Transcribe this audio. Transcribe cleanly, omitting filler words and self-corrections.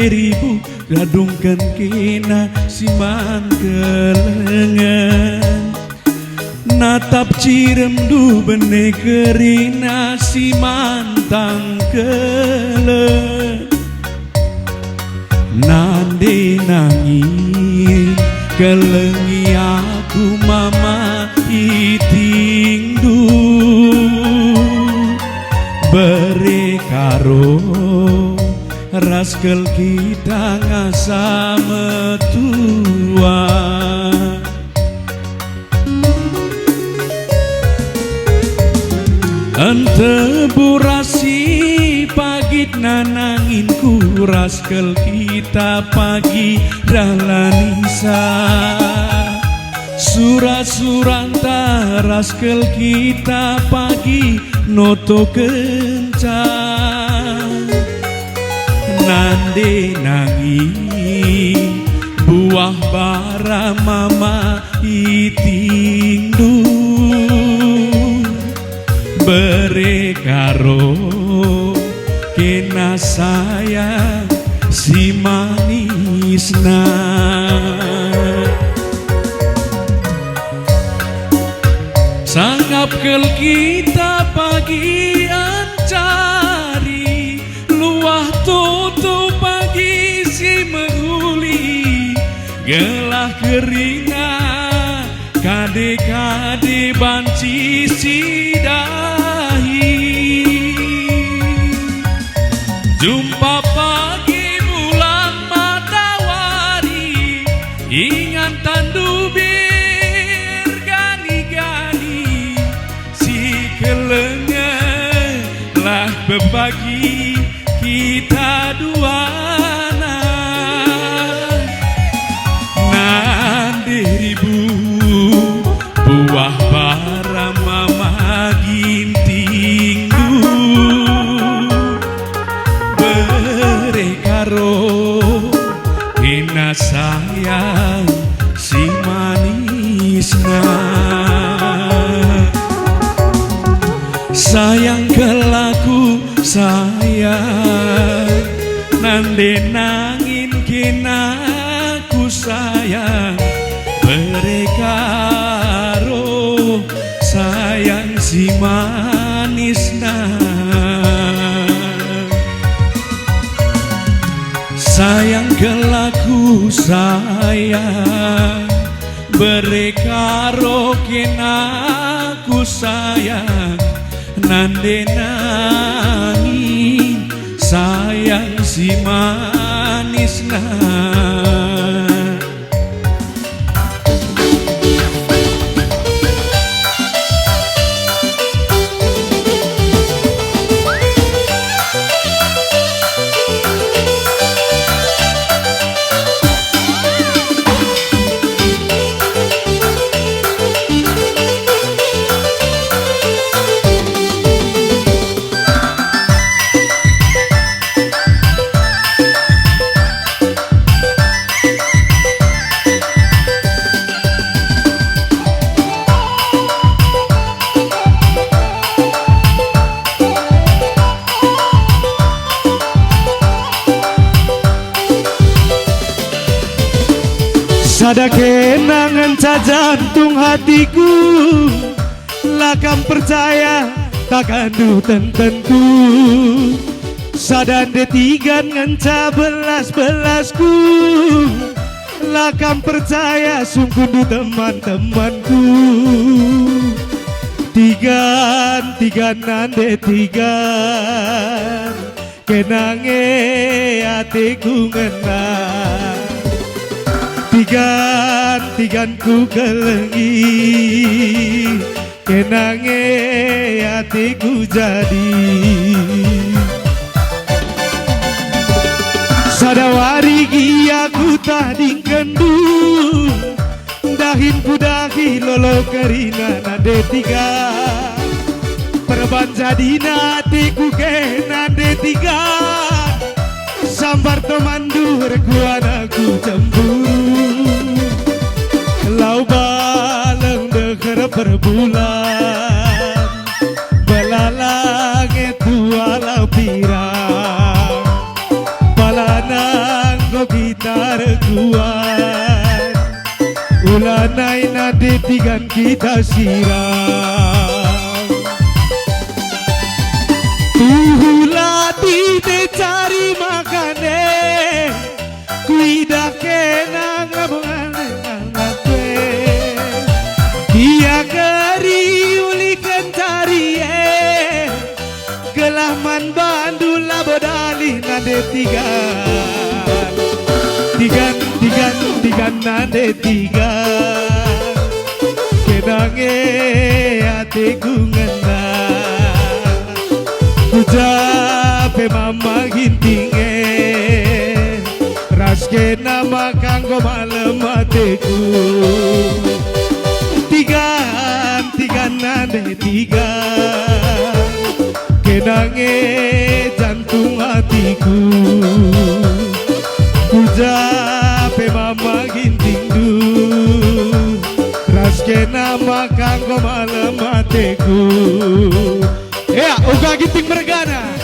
ribu gadungkan kena siman kelengan natap cirem du bene kerina siman tangkele nande nangin kelengi aku mama itingdu beri karo raskel kita ngasa metua ente burasi pagit nanangin ku raskel kita pagi dalanisa surat-suranta raskel kita pagi noto kencang nande nangi buah bara mama itingdu bere karo kena sayang si manisna sangap kel kita pagi ancari luah tutu pagi si menghuli gelah keringat kade-kade banci si dahi jumpa pagi bulan matahari ingat tandu bir gani-gani si kelengan lah berbagi kita duana nande ribu buah bara mama ginting bere karo kena sayang si manisna sayang kelaku sayang nande nangin kena ku sayang bere karo sayang si manisna sayang kelaku sayang bere karo kena ku sayang nande nangin sayang si manisna Sada kenangan jantung hatiku lakam percaya takkan du tentu sadan detigan ngenca belas-belasku lakam percaya sungguh du teman-temanku tigan nande tigan kenange hatiku ngenang tigan ku kelengi kenange hatiku jadi sadawari giaku tadi kendu dahin pudahi lolo kerina nade tiga perban jadi hatiku ke nade tiga sambar temandu rekuanaku cemburu lau baleng deker perbulan belalang itu alau pirang balana rekuan ulanai nade tigan kita siram tuhulati te cari makane kuida kena ngabungan ngakwe dia keri ulikan cari gelaman bandul labodali nade tigan nade tigan kenange hatiku ngena kujape mama gintinge raske nama kanggo malam hatiku tigan nade tigan kenange jantung hatiku kujape mama gintingdu raske nama kanggo malam hatiku ya uga ginting mergana